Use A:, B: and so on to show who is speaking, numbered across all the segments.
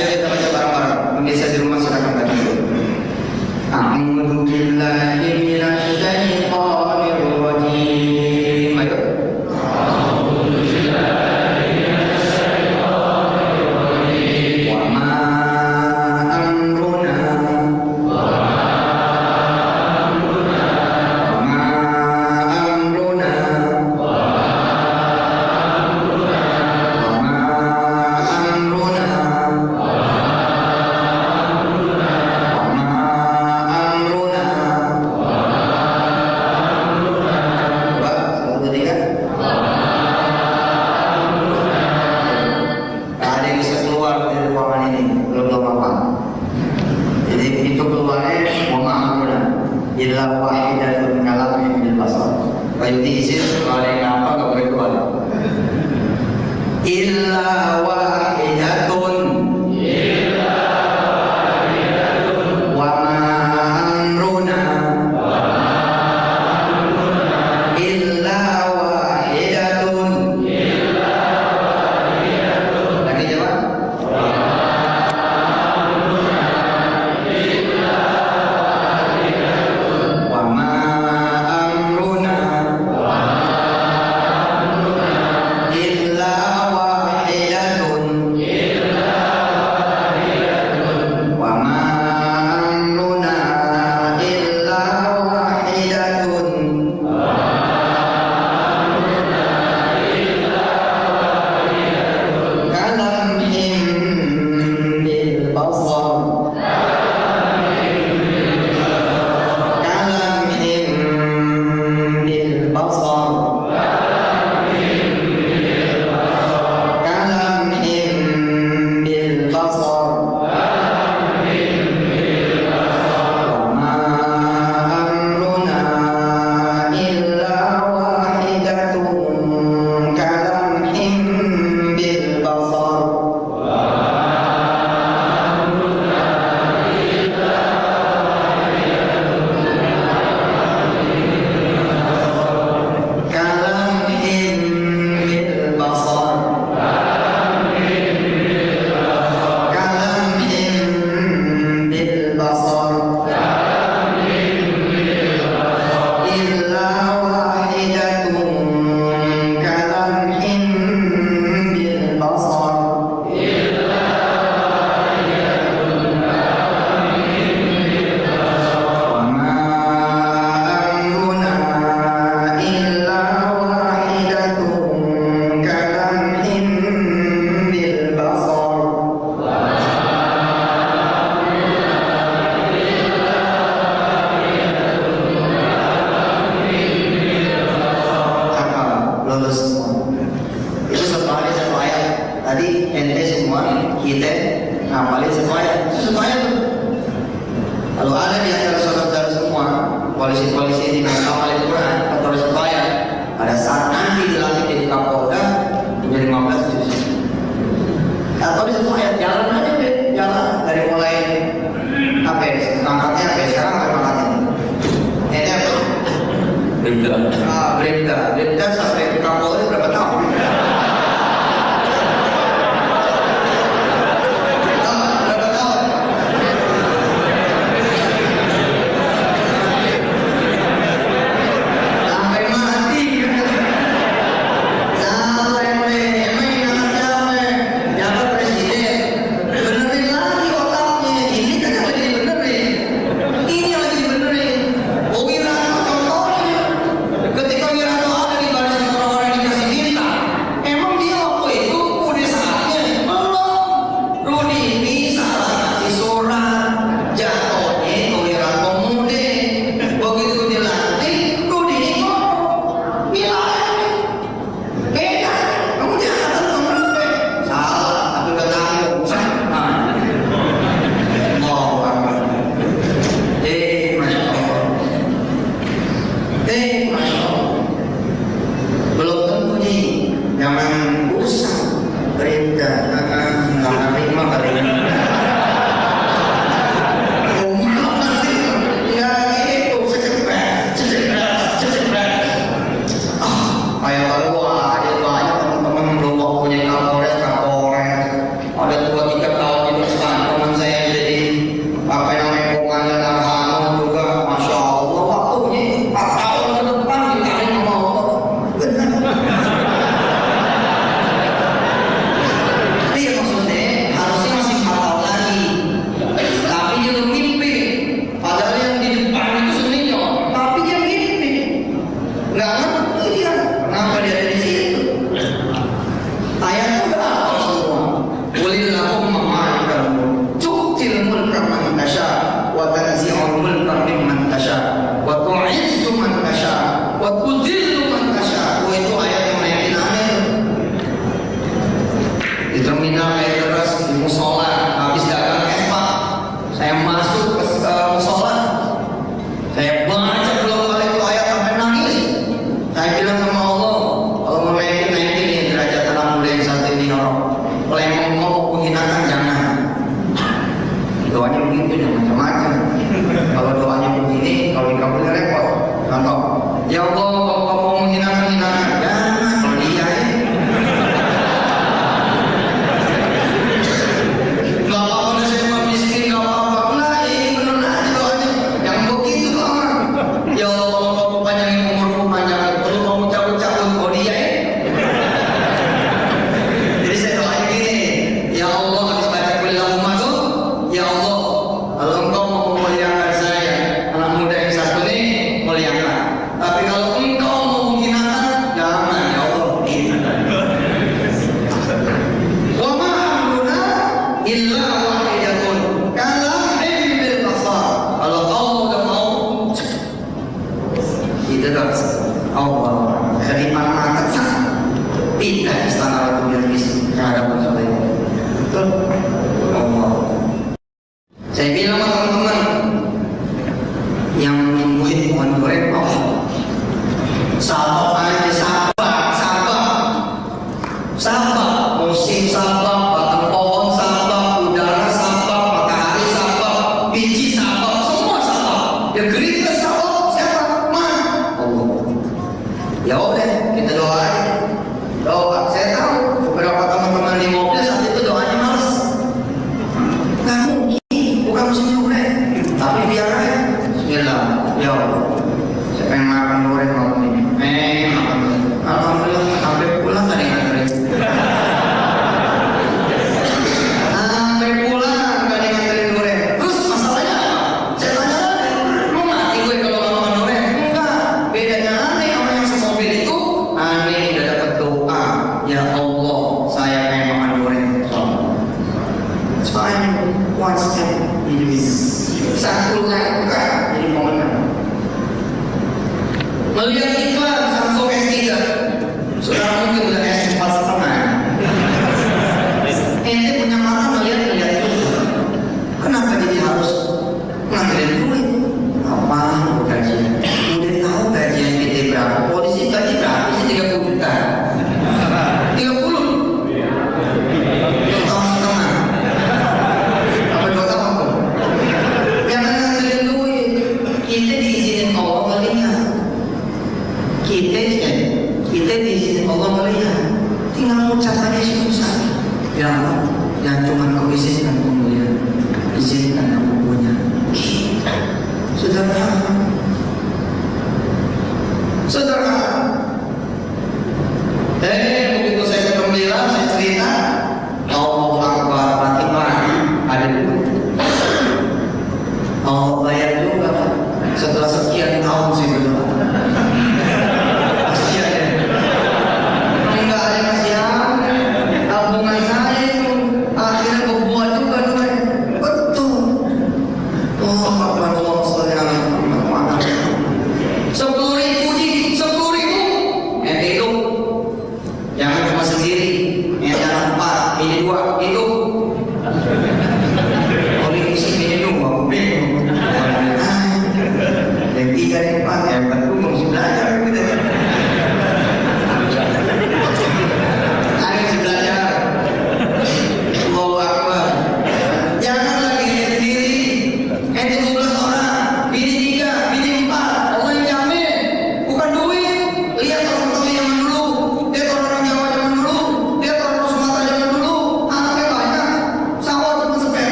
A: Ayo kita baca bareng-bareng. Pemirsa di rumah silakan baca. A'udzu billahi minasy syaithanir rajim. Ayo. Bribda sampai ke Kapolri berapa tahun? Ketika Wiranto illa wahidatun kalamhim bil basar. Kalau Allah udah mau, itu terus Allah dari mata pindah istana Ratu Bilqis ke hadapan saya. Betul. Allah. Saya bilang sama teman-teman yang menyembuhin pohon durian, Allah. Sabar aja, sabar. Musim sabar, batang pohon sabar, udara sabar, matahari sabar, biji sabar, semua sabar. Ya gerita sabar, siapa? Man. Allah. Ya udah, kita doa. Doa. Saya tahu beberapa teman-teman di mobil saat itu doanya males. Nggak mungkin, bukan musim durian. Tapi biar aja. Bismillah. Ya Allah. Saya pengen makan durian malam ini. Makan durian. Alhamdulillah sampai pulang tadi nganterin. Sampai pulang tadi nganterin durian. Terus masalahnya apa? Saya tanya lagi, lu mati gue kalau nggak makan durian? Enggak. Bedanya aneh sama yang semobil itu. Aneh udah dapat doa. Ya Allah, saya pengen makan durian. Soalnya one step in the satu langkah jadi pemenang. Melihat iklan Samsung S3, saudara mungkin udah S4,5. Ente punya mata melihat itu. Kenapa jadi harus ngambilin duit? Apa gajian? Udah tahu gajian kita berapa? Polisi gaji berapa sih? 30 juta. 30? 2 tahun setengah. Apa 2 tahun? Jangan ngambilin duit. Kita diizinin Allah kalinya. Kita diizinin Allah melihat, tinggal ucapannya susah. Ya Allah, yang cuma kau izinkan kau melihat, izinkan aku punya. Sederhana. Begitu saya ketemu dia, saya cerita, Allah Akbar, Fatimah, ada dulu. Allah bayar juga setelah sekian tahun saya berdoa.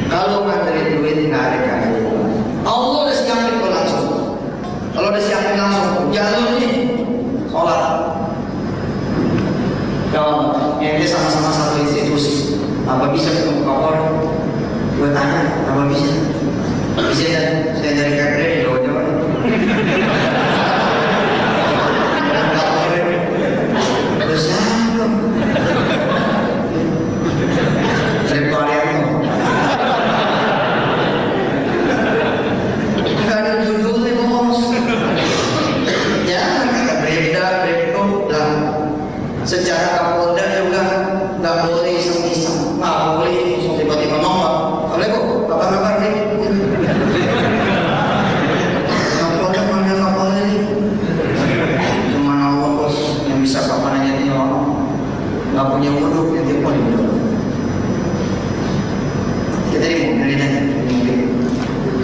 A: Kalau nganterin duit nggak ada keajaiban. Allah udah siapin kok langsung. Kalau udah siapin langsung, jalur nih sholat. Kalau yang ini sama-sama satu institusi, apa bisa ketemu Kapolri? Gue tanya, apa bisa? Bisa ya? Saya dari Kepri di Jawa. Secara Kapolda juga nggak boleh iseng-iseng, nggak boleh tiba-tiba nongol. Assalamualaikum, apa kabar nih? Kapolda manggil Kapolda nih. Cuma Allah bos yang bisa kapan aja nih orang nggak punya wudhu yang tiap hari. Kita di mobil ini,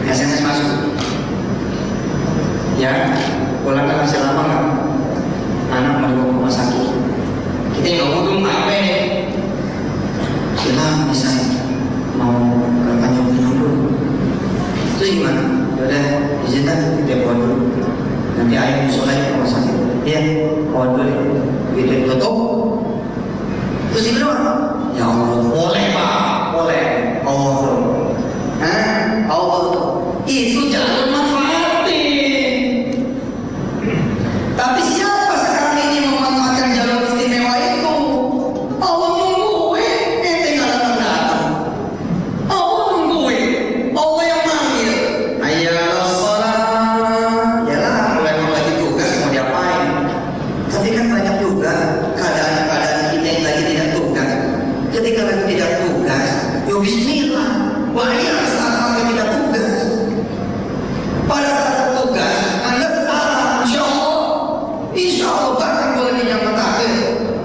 A: SMS masuk. Ya, pulangnya masih lama nggak? Anak mau dibawa ke rumah sakit. Kita nggak wudhu apa nih? Silang bisa mau panjang dulu. Terus gimana? Yaudah, izinkan kita bawa dulu. Nanti ayah besok aja ke rumah sakit. Iya, bawa dulu. Begitu tutup. Terus di mana? Ya Allah, boleh pak, boleh. Allah, Allah itu jalur manfaatin. Tapi siapa sekarang ini memanfaatkan jalur istimewa itu? Allah nungguin, ente nggak datang. Allah nungguin, Allah yang manggil. Ayolah sholat, yalah, memang lagi tugas mau diapain. Tapi kan banyak juga keadaan-keadaan kita yang lagi tidak tugas. Ketika lagi tidak tugas, yo bismillah, bayar saat lagi tidak tugas. Pada saat tugas, Anda salah, insya Allah bahkan boleh menjamat akhir.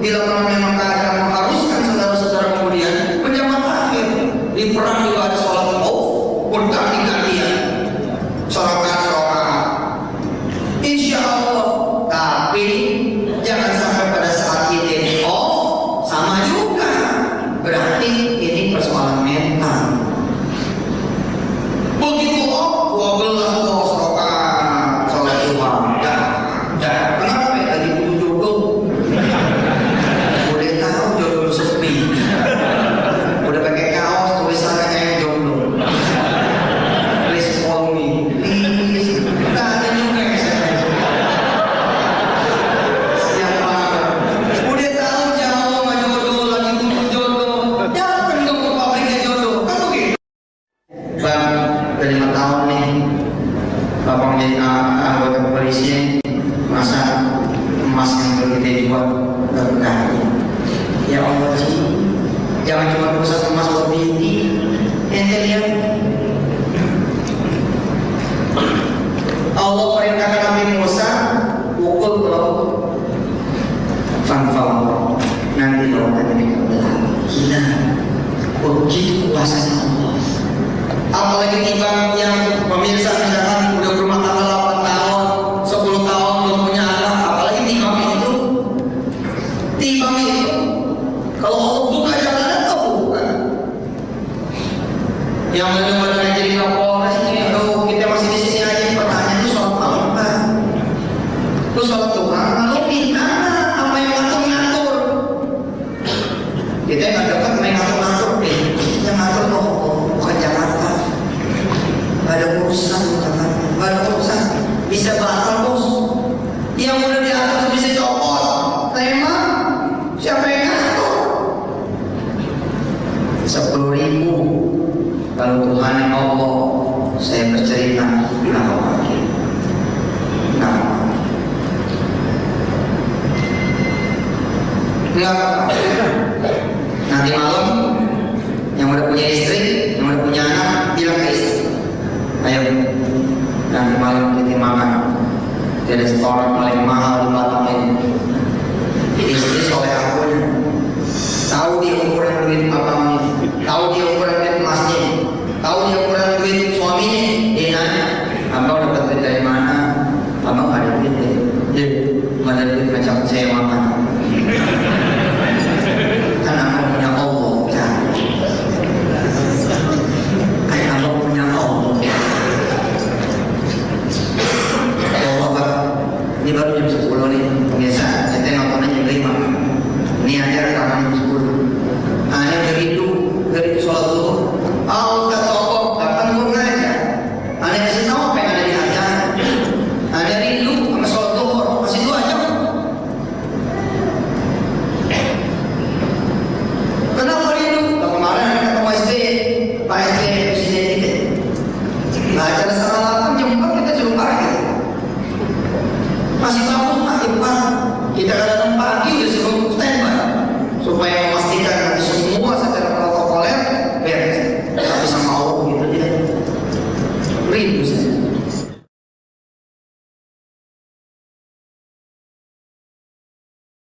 A: Bila memang keadaan mengharuskan saudara-saudara kemudian menjamat akhir di perang juga ada sholat khawf, berganti-gantian, sorokan, insya Allah. Tapi jangan sampai pada saat kita off sama juga. Berarti ini persoalan mental. Begitu off 12 sorokan, sholat duha. Kenapa lagi butuh jodoh? Udah tahu jodoh sepi. Udah pakai kaos tulisannya kayak jodoh. Please call me, please. Nggak ada juga yang SMS. Siapa? Udah tahu jauh sama jodoh, lagi butuh jodoh. Datang dong ke pabriknya jodoh. Kan begitu? Bang, udah 5 tahun nih Bapak menjadi anggota kepolisian. Masa emas yang perlu kita jual nggak berkah? Ya Allah sih, jangan cuma pusat emas buat binti. Ente lihat, Allah perintahkan Nabi Musa pukul ke laut. Fanfal, nanti lautan ini terbelah. Gila, begitu kuasanya Allah. Apalagi timbang yang pemirsa misalkan udah berumah tangga 8 tahun, 10 tahun belum punya anak, apalagi timbang itu. Kalau Allah buka jalan, kau buka. Yang benar-benar jadi Kapolres ini, aduh kita masih di sini aja. Pertanyaan itu sholat malam apa? Lu sholat Tuhan, lalu minta apa yang ngatur-ngatur? Kita nggak dapat main ngatur-ngatur deh. Yang ngatur tuh bukan Jakarta. Gak ada urusan, gak ada urusan. Bisa batal bos. Yang udah di atas bisa copot. Tema siapa yang ngatur? 10.000. Kalau Tuhan yang Allah, saya bercerita, nggak pakai. Nggak. Nanti malam yang udah punya istri, yang udah punya anak, bilang ke istri, ayo nanti malam kita makan di restoran paling mahal di Batam ini. Istri soleh akunnya, tahu dia ukuran duit abangnya, tahu dia ukuran duit emasnya, tahu dia ukuran duit suaminya. Dia nanya, abang dapat duit dari mana? Abang ada duit deh. Dia mana duit macam saya makan. Kan abang punya Allah kan. Abang punya Allah. Ini baru jam 10 nih, biasa kita nontonnya jam 5. Ini aja rekaman jam 10. Ini dari sholat zuhur. Ustaz sokok, kapan gue ngajar? Ane kasih tahu apa yang ada di acara. Ane rindu sama sholat zuhur, masih 2 jam. Kenapa rindu? Kemarin ada ketemu SD, Pak SD presiden kita. Nah, acara setengah 8 jam 4 kita suruh parkir. Masih bagus Pak, kita kadang pagi udah suruh